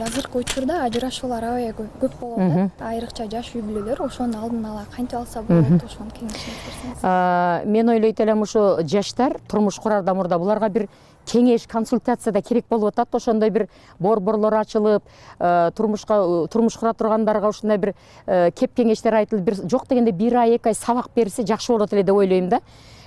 Азыркы учурда ажырашуулар аябай көп болот. Айрыкча жаш үй бүлөлөр ошонун алдын ала кантип алса болот, ошону кеңешиңиз берсеңиз. Мен ойлойт элем ушу жаштар турмуш курардан мурда буларга бир кеңеш, консультация да керек болуп атат. Ошондой бир борборлор ачылып, турмуш кура тургандарга ушундай бир кеп кеңештер айтылып, бир жок дегенде 1 ай 2 ай сабак берсе жакшы болот эле деп ойлойм да.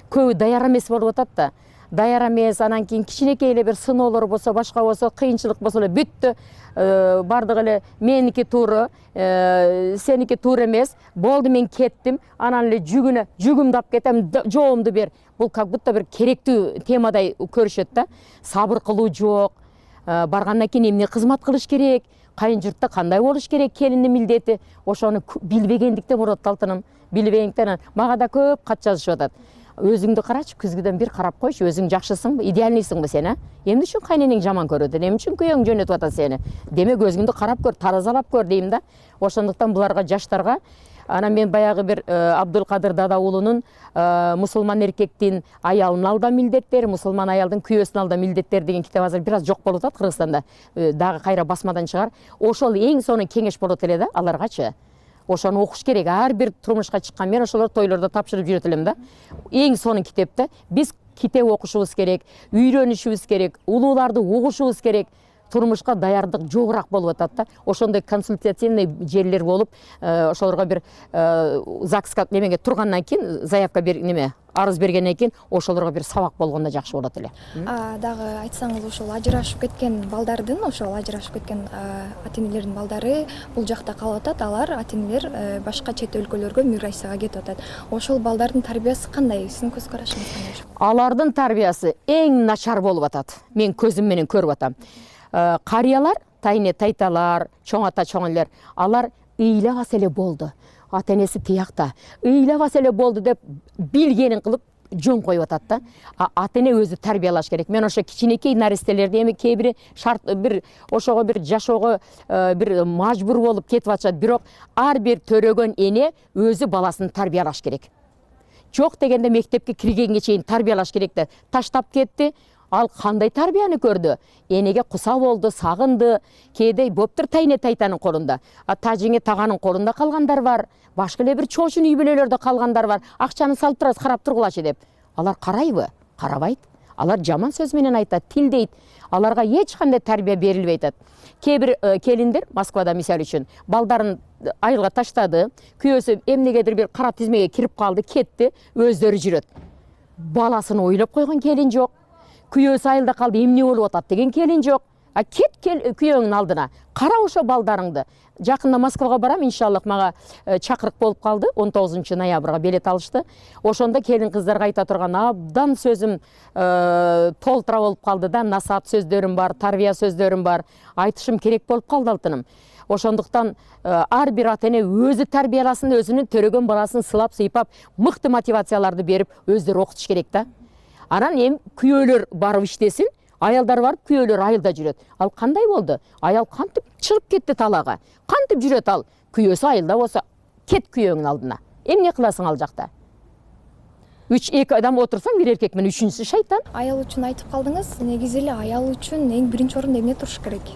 Көбү даяр эмес болуп атат да. Даяр эмес, анан кийин кичинекей эле бир сыноолор болсо, башка болсо, кыйынчылык болсо эле бүттү. Бардыгы эле меники туура, сеники туура эмес. Болду, мен кеттим. Анан эле жүгүмдү алып кетем, жоомду бер. Бул как будто бир керектүү темадай көрүшөт да. Сабыр кылуу жок. Баргандан кийин эмне кызмат кылыш керек, кайын журтта кандай болуш керек, келиндин милдети. Ошону билбегендиктен болот алтыным. Билбегендиктен мага да көп кат жазышып атат. Өзүңдү карачы, күзгүдөн бир карап койчу, өзүң жакшысыңбы, идеальныйсыңбы сен, Эмне үчүн кайненең жаман көрөт, эмне үчүн күйөөң жөнөтүп атат сени? Демек өзүңдү карап көр, таразалап көр дейм да. Ошондуктан буларга, жаштарга, анан мен баягы бир Абдулкадыр Дада уулунун мусулман эркектин аялынын алда милдеттери, мусулман аялдын күйөөсүнүн алда милдеттери деген китеп азыр бир аз жок болуп атат Кыргызстанда. Дагы кайра басмадан чыгар. Ошол эң сонун кеңеш болот эле да аларгачы. Ошону окуш керек. Ар бир турмушка чыккан, мен ошолор тойлордо тапшырып жүрөт элем да. Эң сонун китепти. Биз китеп окушубуз керек, үйрөнүшүбүз керек, улууларды угушубуз керек. Турмушка даярдык жогураак болуп атат да. Ошондой консультативный жерлер болуп, ошолорго бир ЗАГСка немеге тургандан кийин, заявка бер неме, арыз бергенден кийин ошолорго бир сабак болгондо жакшы болот эле. Дагы айтсаңыз, ошол ажырашып кеткен балдардын, ошол ажырашып кеткен ата-энелердин балдары бул жакта калып атат, алар ата-энелер башка чет өлкөлөргө миграцияга кетип атат. Ошол балдардын тарбиясы кандай? Сиздин көз карашыңыз кандай? Алардын тарбиясы эң начар болуп атат. Мен көзүм менен көрүп атам. Карыялар, тайне тайталар, чоң ата чоң элер, алар ыйлабас эле болду. Ата-энеси тиякта. Ыйлабас эле болду деп билгенин кылып жөн коюп атат да. Ата-эне өзү тарбиялаш керек. Мен ошо кичинекей наристелерди эми кээ бири шарт бир ошого бир жашоого бир мажбур болуп кетип атышат. Бирок ар бир төрөгөн эне өзү баласын тарбиялаш керек. Жок дегенде мектепке киргенге чейин тарбиялаш керек да. Таштап кетти. Ал кандай тарбияны көрдү? Энеге куса болду, сагынды, кээде боптур тайне тайтанын колунда. Тажиңе таганын колунда калгандар бар. Башка эле бир чоочун үй бүлөлөрдө калгандар бар. Акчаны салып турабыз, карап тургулачы деп. Алар карайбы? Карабайт. Алар жаман сөз менен айтат, тилдейт. Аларга эч кандай тарбия берилбей атат. Кээ бир келиндер Москвада мисал үчүн балдарын айылга таштады, күйөөсү эмнегедир бир кара тизмеге кирип калды, кетти, өздөрү жүрөт. Баласын ойлоп койгон келин жок. Күйөөсү айылда калды, эмне болуп атат деген келин жок. Кет күйөөңүн алдына. Кара ошо балдарыңды. Жакында Москвага барам, иншаллах, мага чакырык болуп калды. 19 ноябрга билет алышты. Ошондо келин кыздарга айта турган абдан сөзүм толтура болуп калды да, насаат сөздөрүм бар, тарбия сөздөрүм бар. Айтышым керек болуп калды алтыным. Ошондуктан ар бир ата-эне өзү тарбияласын, өзүнүн төрөгөн баласын сылап, сыйпап, мыкты мотивацияларды берип, өздөрү окутуш керек да. Анан эми күйөөлөр барып иштесин, аялдар барып, күйөөлөр айылда жүрөт. Ал кандай болду? Аял кантип чыгып кетти талага? Кантип жүрөт ал? Күйөөсү айылда болсо, кет күйөөңүн алдына. Эмне кыласың ал жакта? 2 адам отурсаң, бир эркек менен үчүнчүсү шайтан. Аял үчүн айтып калдыңыз. Негизи эле аял үчүн эң биринчи орунда эмне туруш керек?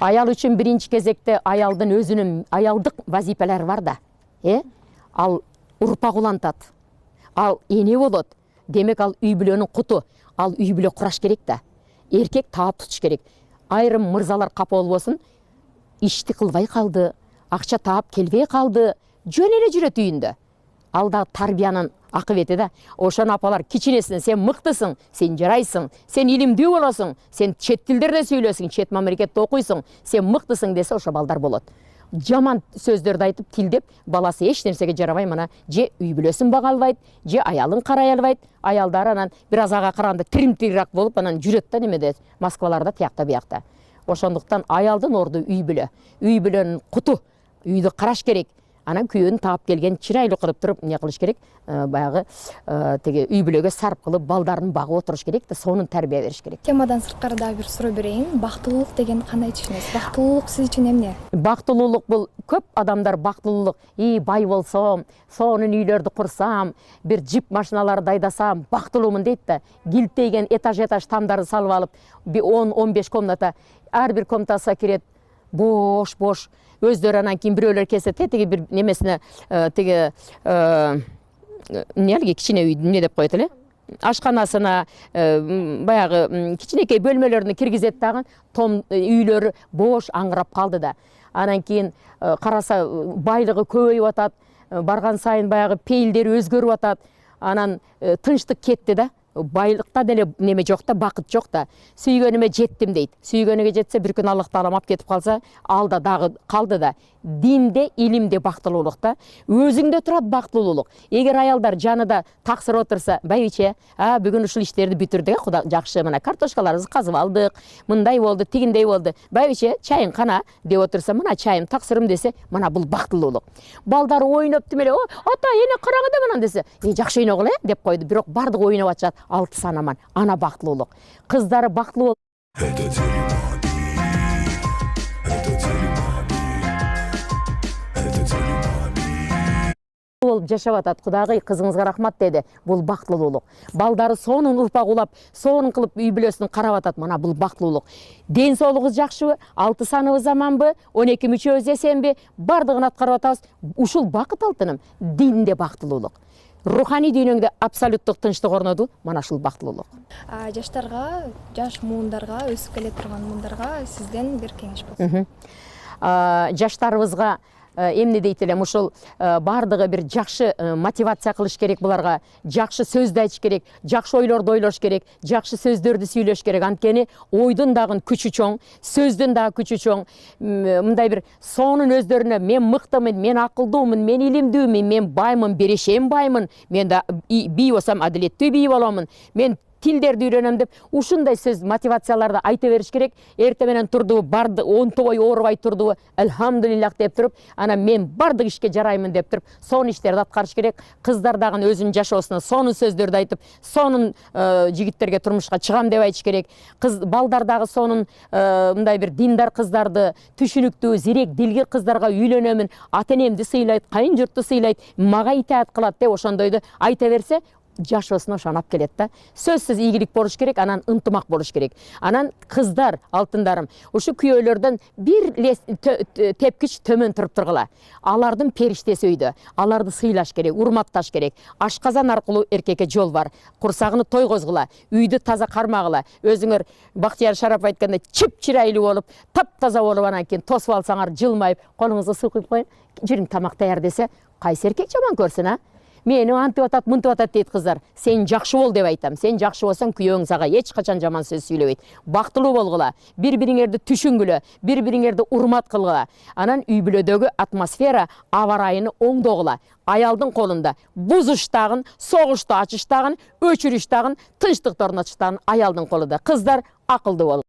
Аял үчүн биринчи кезекте аялдын өзүнүн аялдык вазипелери бар да. Ал урпак улантат. Ал эне болот. Демек ал үй бүлөнүн куту. Ал үй бүлө кураш керек да. Эркек таап тутуш керек. Айрым мырзалар капа болбосун, ишти кылбай калды, акча таап келбей калды, жөн эле жүрөт үйүндө. Ал да тарбиянын акыбети да. Ошон апалар кичинесинен сен мыктысың, сен жарайсың, сен илимдүү болосуң, сен чет тилдерде сүйлөсүң, чет мамлекетте окуйсуң, сен мыктысың десе ошо балдар болот. Жаман сөздөрдү айтып, тилдеп, баласы эч нерсеге жарабай, мына же үй бүлөсүн бага албайт, же аялын карай албайт. Аялдар анан бир аз ага караганда тирим-тирирак болуп, анан жүрөт да немеде, Москваларда, тиякта биякта. Ошондуктан аялдын орду үй бүлө. Үй бүлөнүн куту. Үйдү караш керек. Анан күйөөнү таап келген чырайлуу кылып туруп эмне кылыш керек? Баягы теге үй бүлөгө сарп кылып балдарын багып отуруш керек да, сонун тарбия бериш керек. Темадан сырткары дагы бир суроо берейин. Бактылуулук деген кандай түшүнөсүз? Бактылуулук сиз үчүн эмне? Бактылуулук бул көп адамдар бактылуулук, бай болсом, сонун үйлөрдү курсам, бир джип машиналарды айдасам, бактылуумун дейт да. Килтейген этаж тамдарды салып алып, 10-15 комната, ар бир комнатасына кирет, бош өздері анан кийин бирөөлөр келсе тетиги бир немесине тиги эмне алги кичине үйдүн эмне деп коет эле ашканасына баягы кичинекей бөлмөлөрүнө киргизет дагы том үйлөрү бош аңырап калды да. Анан кийин караса байлыгы көбөйүп атат, барган сайын баягы пейилдери өзгөрүп атат. Анан тынчтык кетти да. Байлыкта деле неме жок да, бакыт жок да. Сүйгөнүмө жеттим дейт. Сүйгөнүгө жетсе бир күн Аллах Таала алып кетип калса, алда дагы калды да. Динде, илимде бактылуулук да. Өзүңдө турат бактылуулук. Эгер аялдар жанында таксыр отурса, байбиче, бүгүн ушул иштерди бүтүрдүк, Кудай жакшы, мына картошкаларыбызды казып алдык, мындай болду, тигиндей болду. Байбиче, чайың кана деп отурса, мына чайым таксырым десе, мына бул бактылуулук. Балдары ойноп тимеле, ата, эне караңы да мынан десе, жакшы ойногула деп койду. Бирок бардыгы ойноп атышат. 6 санаман. Ана бактылуулук. Кыздары бактылуу. Болуп жашап атат. Кудагый кызыңызга рахмат деди. Бул бактылуулук. Балдары сонун урпак улап, сонун кылып үй бүлөсүн карап атат. Мына бул бактылуулук. Ден соолугубуз жакшыбы? 6 саныбыз аманбы? 12 мүчөбүз эсенби? Бардыгын аткарып атабыз. Ушул бакыт алтыным. Динде бактылуулук. Руханий дүйнөңдө абсолюттук тынчтык орноду, мана ушул бактылуулук. Жаштарга, жаш муундарга, өсүп келе турган муундарга сизден бир кеңеш болсун. Жаштарыбызга эмне дейт элем, ушул бардыгы бир жакшы мотивация кылыш керек буларга, жакшы сөздү айтыш керек, жакшы ойлорду ойлош керек, жакшы сөздөрдү сүйлөш керек. Анткени ойдун дагы күчү чоң, сөздүн дагы күчү чоң. Мындай бир сонун өздөрүнө мен мыктымын, мен акылдуумун, мен илимдүүмүн, мен баймын, берешем баймын, мен да бий болсом адилеттүү бий боломун, мен тилдерди үйрөнөм деп ушундай сөз мотивацияларды айта бериш керек. Эрте менен турду, барды, онтобой оорубай турду, элхамдулиллах деп туруп, анан мен бардык ишке жараймын деп туруп, сонун иштерди аткарыш керек. Кыздар дагы өзүнүн жашоосуна сонун сөздөрдү айтып, сонун жигиттерге турмушка чыгам деп айтыш керек. Балдар дагы сонун мындай бир диндар кыздарды, түшүнүктүү, зирек, дилгир кыздарга үйлөнөмүн, ата-энемди сыйлайт, кайын журтту сыйлайт, мага итаат кылат деп ошондойду айта берсе, жашоосуна ошонап келет да. Сөзсүз ийгилик болуш керек, анан ынтымак болуш керек. Анан кыздар, алтындарым, ушу күйөөлөрдөн бир тепкич төмөн туруп тургула. Алардын периштеси өйдө. Аларды сыйлаш керек, урматташ керек. Ашказан аркылуу эркекке жол бар. Курсагыны тойгозгула, үйдү таза кармагыла. Өзүңөр Бактияр Шарап айткандай чып-чырайлуу болуп, таптаза болуп, анан кийин тосуп алсаңар жылмайып, колуңузду суу куюп коюн, жүрүң тамак даяр десе, кайсы эркек жаман көрсүн, Мени антып атат, мынтып атат дейт кыздар. Сен жакшы бол деп айтам. Сен жакшы болсоң, күйөөң сага эч качан жаман сөз сүйлөбөйт. Бактылуу болгула, бири-бириңерди түшүнгүлө, бири-бириңерди урмат кылгыла. Анан үй бүлөдөгү атмосфера, аба ырайыны оңдогула. Аялдын колунда бузуштагын, согушту ачыштагын, өчүрүштагын, тынчтыкты орнотуштагын аялдын колунда. Кыздар акылдуу бол.